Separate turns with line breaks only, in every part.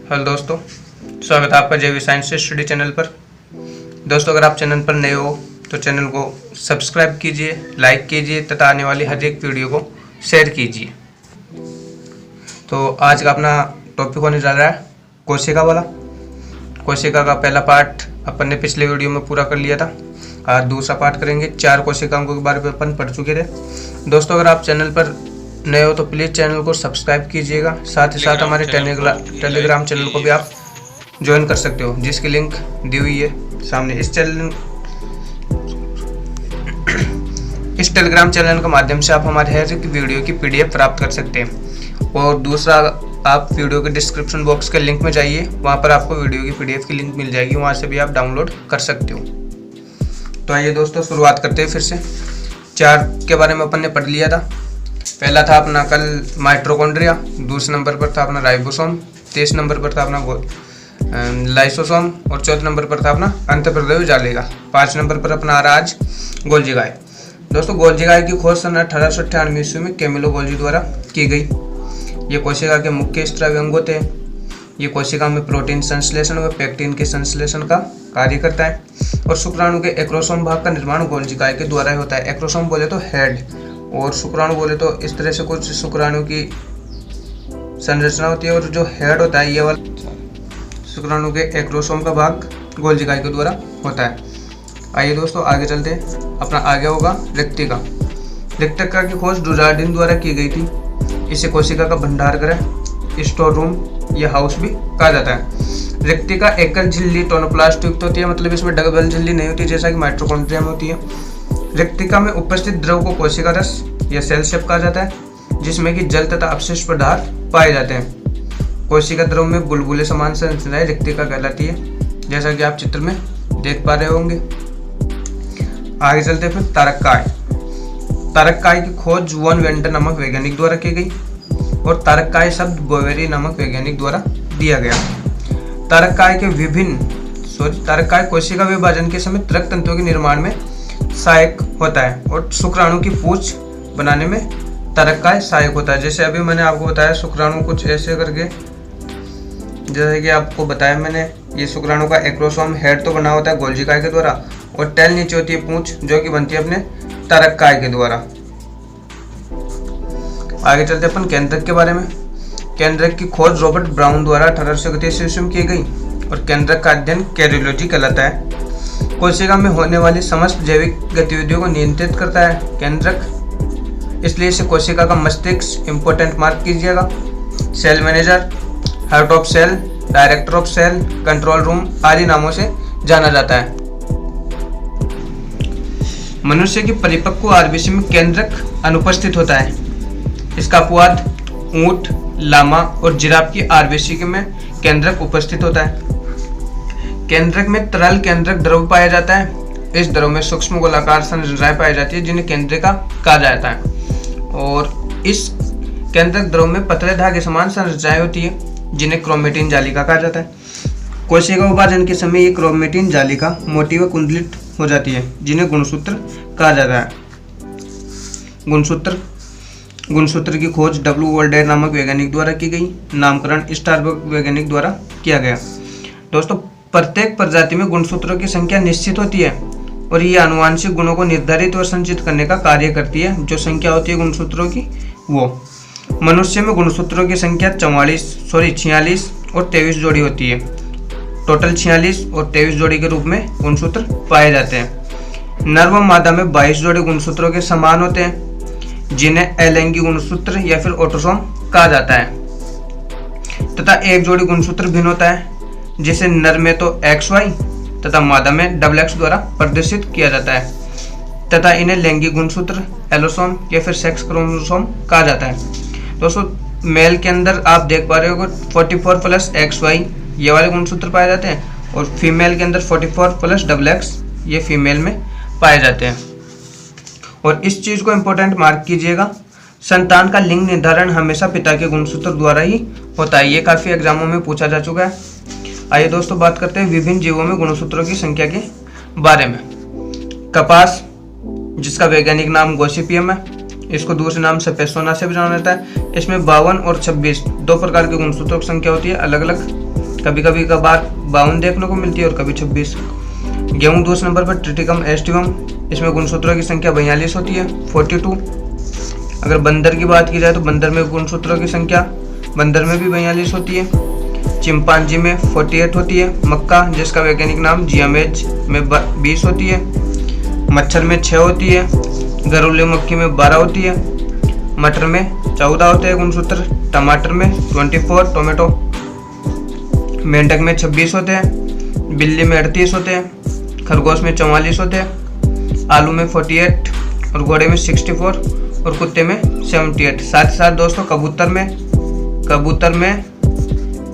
Hello दोस्तों, स्वागत है आपका जेवी साइंस स्टडी चैनल पर। दोस्तों, अगर आप चैनल पर नए हो तो चैनल को सब्सक्राइब कीजिए, लाइक कीजिए तथा आने वाली हर एक वीडियो को शेयर कीजिए। तो आज का अपना टॉपिक होने जा रहा है कोशिका वाला। कोशिका का पहला पार्ट अपन ने पिछले वीडियो में पूरा कर लिया था। आज दूसरा पार्ट करेंगे। 4 कोशिकाओं के बारे में अपन पढ़ चुके थे। दोस्तों, अगर आप चैनल पर नए हो तो प्लीज़ चैनल को सब्सक्राइब कीजिएगा। साथ ही साथ हमारे टेलीग्राम चैनल को भी आप ज्वाइन कर सकते हो, जिसकी लिंक दी हुई है सामने। इस टेलीग्राम चैनल के माध्यम से आप हमारे हर एक वीडियो की PDF प्राप्त कर सकते हैं। और दूसरा, आप वीडियो के डिस्क्रिप्शन बॉक्स के लिंक में जाइए, वहाँ पर आपको वीडियो की PDF की लिंक मिल जाएगी, वहाँ से भी आप डाउनलोड कर सकते हो। तो आइए दोस्तों, शुरुआत करते हैं फिर से। 4 के बारे में अपन ने पढ़ लिया था। पहला था अपना कल माइटोकॉन्ड्रिया, दूसरे नंबर पर था अपना राइबोसोम, 23 नंबर पर था अपना लाइसोसोम और 14 नंबर पर था अपना अंतःप्राद्रव्य जालिका। 5 नंबर पर अपना आ रहा आज गोल्जी गाय। दोस्तों, गोल्जी गाय की खोज सन 1898 ईस्वी में कैमिलो गोल्जी द्वारा की गई। ये कोशिका के मुख्य स्रावी अंग होते हैं। ये कोशिका में प्रोटीन संश्लेषण व पेक्टिन के संश्लेषण का कार्य करता है। और शुक्राणु के एक्रोसोम भाग का निर्माण गोल्जी गाय के द्वारा ही होता है। एक्रोसोम बोले तो हेड और शुक्राणु बोले तो इस तरह से कुछ शुक्राणु की संरचना होती है। और जो हेड होता है, ये वाला शुक्राणु के एक्रोसोम का भाग गोल्जी गाय के द्वारा होता है। आइए दोस्तों, आगे चलते हैं। अपना आगे होगा रेक्टिका। रेक्टिका की खोज डुजार्डिन द्वारा की गई थी। इसे कोशिका का भंडार गृह, स्टोर रूम या हाउस भी कहा जाता है। रेक्टिका एकल झिल्ली टोनोप्लास्ट युक्त होती है, मतलब इसमें डबल झिल्ली नहीं होती जैसा कि माइटोकॉन्ड्रिया में होती है। रेक्टिका में उपस्थित द्रव को कोशिका रस या सेल शेप कहा जाता है, जिसमें कि जल तथा अपशिष्ट पदार्थ पाए जाते हैं। कोशिका द्रव में बुलबुले समान संरचनाएं रेक्टिका कहलाती है, जैसा कि आप चित्र में देख पा रहे होंगे। आगे चलते फिर तारककाय। तारककाय की खोज वॉन वेंटर नामक वैज्ञानिक द्वारा की गई और तारककाय शब्द बोवेरी नामक वैज्ञानिक द्वारा दिया गया। तारककाय कोशिका विभाजन के समय तरक तंतुओं के निर्माण में सहायक होता है और शुक्राणु की पूंछ बनाने में तारककाय सहायक होता है। जैसे अभी मैंने आपको बताया, शुक्राणु कुछ ऐसे करके, जैसे कि आपको बताया मैंने, ये शुक्राणु का एक्रोसोम हेड तो बना होता है गोल्जी गाय के द्वारा, और टेल नीचे होती है पूंछ, जो कि बनती है अपने तारककाय के द्वारा। आगे चलते अपन केंद्रक के बारे में। केंद्रक की खोज रॉबर्ट ब्राउन द्वारा 1831 ईस्वी में की गई और केंद्रक का अध्ययन कैरियोलॉजी कहलाता है। कोशिका में होने वाली समस्त जैविक गतिविधियों को नियंत्रित करता है केंद्रक, इसलिए इसे कोशिका का मस्तिष्क इंपॉर्टेंट मार्क कीजिएगा। Cell manager, heart of cell, director of cell, control room आदि नामों से जाना जाता है। मनुष्य की परिपक्व आरबीसी में केंद्रक अनुपस्थित होता है। इसका अपवाद ऊंट, लामा और जिराफ की आरबीसी में केंद्रक उपस्थित होता है। केंद्रक में तरल केंद्रक द्रव पाया जाता है। इस द्रव में सूक्ष्म गोलाकार संरचनाएं पाई जाती है, जिन्हें केंद्रिका कहा जाता है। और इस केंद्रक द्रव में पतले धागे समान संरचनाएं होती है, जिन्हें क्रोमेटिन जालिका कहा जाता है। कोशिका विभाजन के समय ये क्रोमेटिन जालिका मोटी व कुंडलित हो जाती है, जिन्हें गुणसूत्र कहा जाता है। गुणसूत्र की खोज W. वोल्डेयर नामक वैज्ञानिक द्वारा की गई। नामकरण स्टारबर्ग वैज्ञानिक द्वारा किया गया। दोस्तों, प्रत्येक प्रजाति में गुणसूत्रों की संख्या निश्चित होती है और ये आनुवांशिक गुणों को निर्धारित और संचित करने का कार्य करती है। जो संख्या होती है गुणसूत्रों की, वो मनुष्य में गुणसूत्रों की संख्या 46 और 23 जोड़ी होती है। टोटल 46 और 23 जोड़ी के रूप में गुणसूत्र पाए जाते हैं। नर व मादा में 22 जोड़ी गुणसूत्रों के समान होते हैं, जिन्हें अलैंगिक गुणसूत्र या फिर ऑटोसोम कहा जाता है। तथा एक जोड़ी गुणसूत्र भिन्न होता है, जिसे नर में तो XY तथा मादा में XX द्वारा प्रदर्शित किया जाता है, तथा इन्हें लैंगिक गुणसूत्र, एलोसोम या फिर सेक्स क्रोमोसोम कहा जाता है। दोस्तों, मेल के अंदर आप देख पा रहे हो 44 प्लस XY ये वाले गुणसूत्र पाए जाते हैं, और फीमेल के अंदर 44 प्लस XX ये फीमेल में पाए जाते हैं। और इस चीज को इंपॉर्टेंट मार्क कीजिएगा, संतान का लिंग निर्धारण हमेशा पिता के गुणसूत्र द्वारा ही होता है। ये काफी एग्जामों में पूछा जा चुका है। आइए दोस्तों, बात करते हैं विभिन्न जीवों में गुणसूत्रों की संख्या के बारे में। कपास, जिसका वैज्ञानिक नाम गोसिपियम है, इसको दूसरे नाम से पेसोना से भी जाना जाता है। इसमें 52 और 26 दो प्रकार के गुणसूत्रों की संख्या होती है अलग अलग। कभी कभी कभार 52 देखने को मिलती है और कभी 26। गेहूँ दूसरे नंबर पर ट्रिटिकम एस्टिवम, इसमें गुणसूत्रों की संख्या 42 होती है 42। अगर बंदर की बात की जाए तो बंदर में गुणसूत्रों की संख्या बंदर में भी 42 होती है। चिंपांजी में 48 होती है। मक्का जिसका वैज्ञानिक नाम जियामेज में 20 होती है। मच्छर में 6 होती है। घरेलू मक्खी में 12 होती है। मटर में 14 होते हैं गुणसूत्र। टमाटर में 24, टोमेटो। मेंढक में 26 होते हैं। बिल्ली में 38 होते हैं। खरगोश में 44 होते हैं। आलू में 48 और घोड़े में 64 और कुत्ते में 78। साथ ही साथ दोस्तों कबूतर में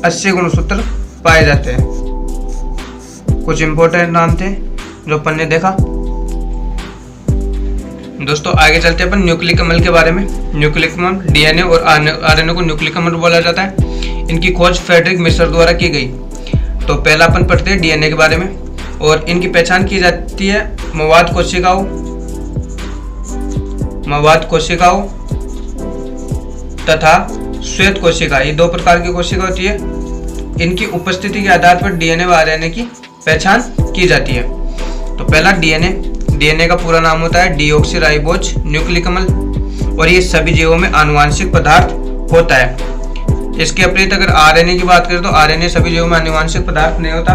80 गुणसूत्र पाए जाते हैं। कुछ इंपॉर्टेंट नाम थे जो अपन ने देखा। दोस्तों आगे चलते हैं अपन न्यूक्लिक अम्ल के बारे में। न्यूक्लिक अम्ल डीएनए और आरएनए को न्यूक्लिक अम्ल बोला जाता है। इनकी खोज फ्रेडरिक मिश्र द्वारा की गई। तो पहला अपन पढ़ते हैं डीएनए के बारे में और इनकी पहचान की जाती है मवाद कोशिकाओं तथा श्वेत कोशिका, ये 2 प्रकार की कोशिका होती है। इनकी उपस्थिति के आधार पर डीएनए व आरएनए की पहचान की जाती है। तो पहला डीएनए का पूरा नाम होता है डीऑक्सीराइबोज न्यूक्लिक अम्ल और ये सभी जीवों में आनुवांशिक पदार्थ होता है। इसके विपरीत अगर आरएनए की बात करें तो आरएनए सभी जीवों में आनुवांशिक पदार्थ नहीं होता।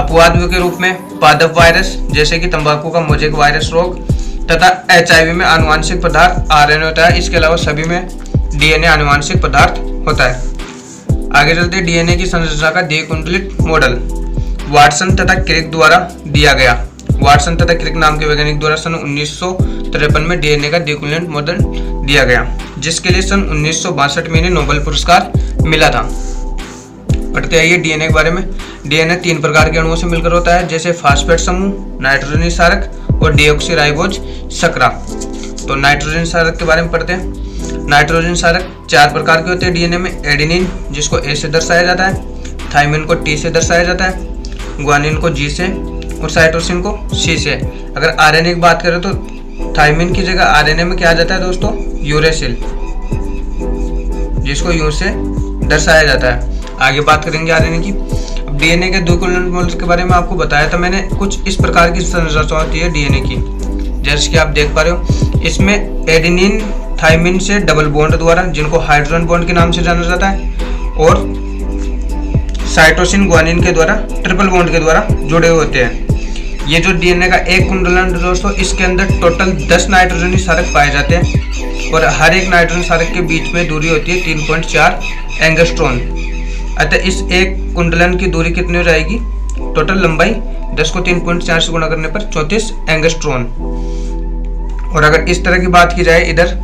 अपवाद के रूप में पादप वायरस जैसे कि तंबाकू का मोज़ेक वायरस रोग तथा एचआईवी में आनुवांशिक पदार्थ आरएनए होता है। इसके अलावा सभी में डीएनए आनुवांशिक पदार्थ होता है। आगे चलते डीएनए की संरचना का द्विकुंडलित मॉडल वाटसन तथा क्रिक द्वारा दिया गया। वाटसन तथा क्रिक नाम के वैज्ञानिक द्वारा सन 1953 में डीएनए का द्विकुंडलित मॉडल दिया गया, जिसके लिए सन 1962 में इन्हें नोबेल पुरस्कार मिला था। पढ़ते आइए डीएनए के बारे में। डीएनए 3 प्रकार के अणुओं से मिलकर होता है, जैसे फास्फेट समूह, नाइट्रोजन क्षारक और डीऑक्सीराइबोज शर्करा। तो नाइट्रोजन क्षारक के बारे में पढ़ते हैं। नाइट्रोजन क्षारक 4 प्रकार के होते हैं डीएनए में। एडेनिन जिसको ए से दर्शाया जाता है, थाइमिन को टी से दर्शाया जाता है, ग्वानिन को जी से और साइटोसिन को सी से। अगर आरएनए की बात करें तो थाइमिन की जगह आरएनए में क्या आ जाता है दोस्तों, यूरेसिल, जिसको यू से दर्शाया जाता है। आगे बात करेंगे आरएनए की। अब डीएनए के द्विकुंडलित मॉडल के बारे में आपको बताया था मैंने। कुछ इस प्रकार की संरचना होती है डीएनए की, जैसे कि आप देख पा रहे हो। इसमें एडेनिन थाइमिन से डबल बॉन्ड द्वारा, जिनको हाइड्रोजन बॉन्ड के नाम से जाना जाता है, और साइटोसिन ग्वानिन के द्वारा ट्रिपल बॉन्ड के द्वारा जुड़े होते हैं। ये जो डीएनए का एक कुंडलन दोस्तों, इसके अंदर टोटल 10 नाइट्रोजन क्षारक पाए जाते हैं और हर एक नाइट्रोजन क्षारक के बीच में दूरी होती है 3.4 एंगस्ट्रॉन। अतः इस एक कुंडलन की दूरी कितनी हो जाएगी, टोटल लंबाई 10 को 3.4 से गुणा करने पर 34 एंगस्ट्रॉन। और अगर इस तरह की बात की जाए इधर,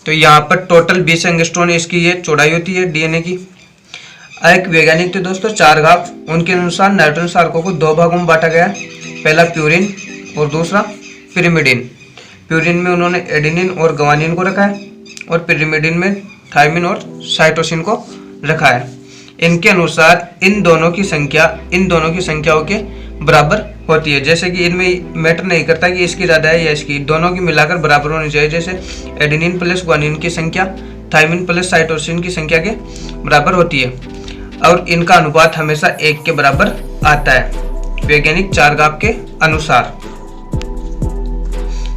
तो यहाँ पर टोटल 20 एंगस्ट्रॉन इसकी ये चौड़ाई होती है डीएनए की। एक वैज्ञानिक थे दोस्तों चारगाफ, उनके अनुसार नाइट्रोजन क्षारकों को 2 भागों में बांटा गया। पहला प्यूरिन और दूसरा पिरिमिडिन। प्यूरिन में उन्होंने एडेनिन और ग्वानिन को रखा है और पिरिमिडिन में थाइमिन और साइटोसिन को रखा है। इनके अनुसार इन दोनों की संख्याओं के बराबर होती है। जैसे कि इनमें मैटर नहीं करता कि इसकी ज़्यादा है या इसकी, दोनों की मिलाकर बराबर होनी चाहिए। जैसे एडेनिन प्लस ग्वानिन की संख्या थाइमिन प्लस साइटोसिन की संख्या के बराबर होती है और इनका अनुपात हमेशा 1 के बराबर आता है, वैज्ञानिक चारगाफ के अनुसार।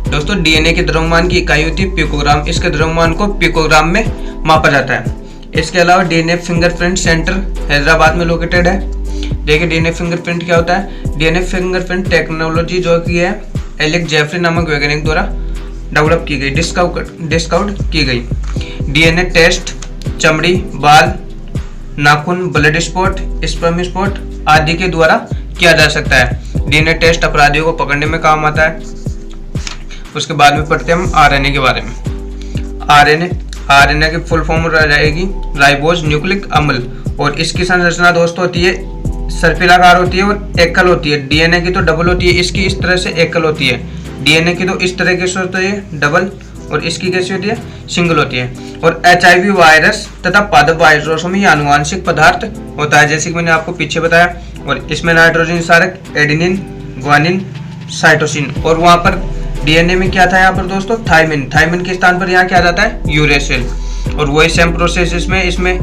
दोस्तों डीएनए के द्रव्यमान की इकाई होती है पिकोग्राम। इसके द्रव्यमान को पिकोग्राम में मापा जाता है। इसके अलावा डीएनए फिंगरप्रिंट सेंटर हैदराबाद में लोकेटेड है। देखिए डीएनए फिंगरप्रिंट क्या होता है। डीएनए फिंगरप्रिंट टेक्नोलॉजी जो की है एलेक जेफरी नामक वैज्ञानिक द्वारा डेवलप की गई, डिस्कवर की गई। डीएनए टेस्ट चमड़ी, बाल, नाखून, ब्लड स्पॉट, स्पर्म स्पॉट आदि के द्वारा किया जा सकता है। डीएनए टेस्ट अपराधियों को पकड़ने में काम आता है। उसके बाद में पढ़ते हैं हम आरएनए के बारे में। आरएनए की फुल फॉर्म रहेगी राइबोज न्यूक्लिक अम्ल और इसकी संरचना दोस्तों होती है सर्पिलाकार होती है और एकल होती है। डीएनए की तो डबल होती है, इसकी इस तरह से एकल होती है। डीएनए की तो इस तरह की होती है डबल और इसकी कैसी होती है, सिंगल होती है। और एचआईवी वायरस तथा पादप वायरसों में ये आनुवांशिक पदार्थ होता है, जैसे कि मैंने आपको पीछे बताया। और इसमें नाइट्रोजन क्षारक एडेनिन, ग्वानिन, साइटोसिन, और वहाँ पर डीएनए में क्या था यहाँ पर दोस्तों, थाइमिन के स्थान पर यहाँ क्या जाता है, यूरेसिल। और वही सेम प्रोसेस इसमें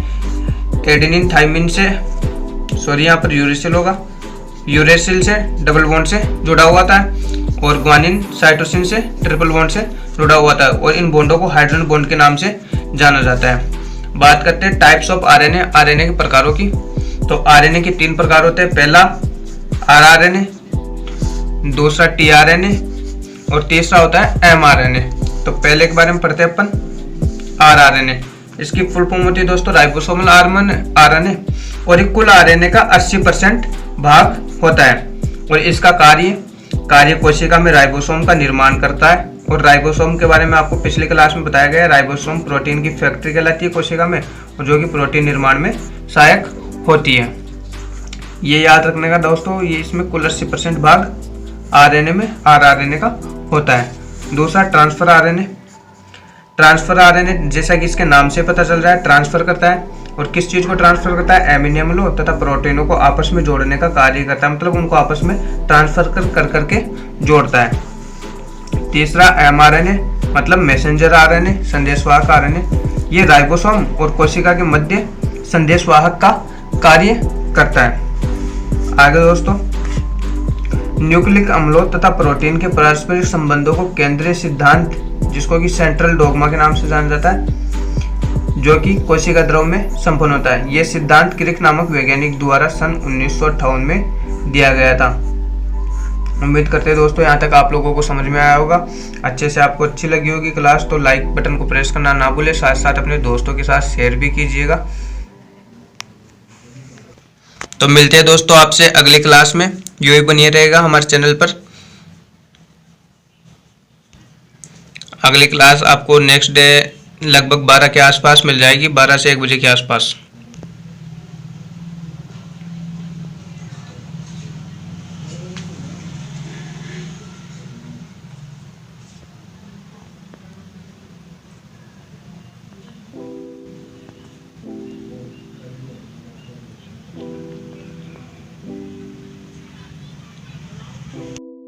एडेनिन थाइमिन से, सॉरी यहाँ पर यूरेसिल होगा, यूरेसिल से डबल बॉन्ड से जुड़ा हुआ था, और ग्वानिन साइटोसिन से ट्रिपल बॉन्ड से जुड़ा हुआ था, और इन बॉन्डों को हाइड्रोजन बॉन्ड के नाम से जाना जाता है। बात करते हैं टाइप्स ऑफ आरएनए, आरएनए के प्रकारों की। तो आरएनए के 3 प्रकार होते हैं, पहला आरआरएनए, दूसरा टीआरएनए और तीसरा होता है एमआरएनए। तो पहले के बारे में पढ़ते हैं अपन आरआरएनए। इसकी फुल फॉर्म होती है दोस्तों राइबोसोमल आरएनए, और एक कुल आरएनए का 80% भाग होता है, और इसका कार्य कोशिका में राइबोसोम का निर्माण करता है। और राइबोसोम के बारे में आपको पिछली क्लास में बताया गया है, राइबोसोम प्रोटीन की फैक्ट्री कहलाती है कोशिका में, और जो कि प्रोटीन निर्माण में सहायक होती है। ये याद रखने का दोस्तों, ये इसमें कुल 80% भाग आरएनए में आरआरएनए का होता है। दूसरा ट्रांसफर आरएनए। ट्रांसफर आरएनए जैसा कि इसके नाम से पता चल रहा है, ट्रांसफर करता है, और किस चीज को ट्रांसफर करता है, एमिनो अम्लों तथा प्रोटीनों को आपस में जोड़ने का कार्य करता है, मतलब उनको आपस में ट्रांसफर कर करके जोड़ता है। तीसरा एमआरएनए मतलब मैसेंजर आरएनए, संदेशवाहक आरएनए। ये राइबोसोम और कोशिका के मध्य संदेशवाहक का कार्य करता है। आगे दोस्तों, न्यूक्लिक अम्लों तथा प्रोटीन के पारस्परिक संबंधों को केंद्रीय सिद्धांत, जिसको कि सेंट्रल डोग्मा के नाम से जाना जाता है, जो कि कोशिका द्रव में संपन्न होता है। यह सिद्धांत क्रिक नामक वैज्ञानिक द्वारा सन 1958 में दिया गया था। उम्मीद करते हैं दोस्तों यहाँ तक आप लोगों को समझ में आया होगा, अच्छे से आपको अच्छी लगी होगी क्लास। तो लाइक बटन को प्रेस करना ना भूले, साथ साथ अपने दोस्तों के साथ शेयर भी कीजिएगा। तो मिलते हैं दोस्तों आपसे अगली क्लास में, यूं ही बनिए रहेगा हमारे चैनल पर। अगली क्लास आपको नेक्स्ट डे लगभग 12 के आसपास मिल जाएगी, 12 से 1 बजे के आसपास।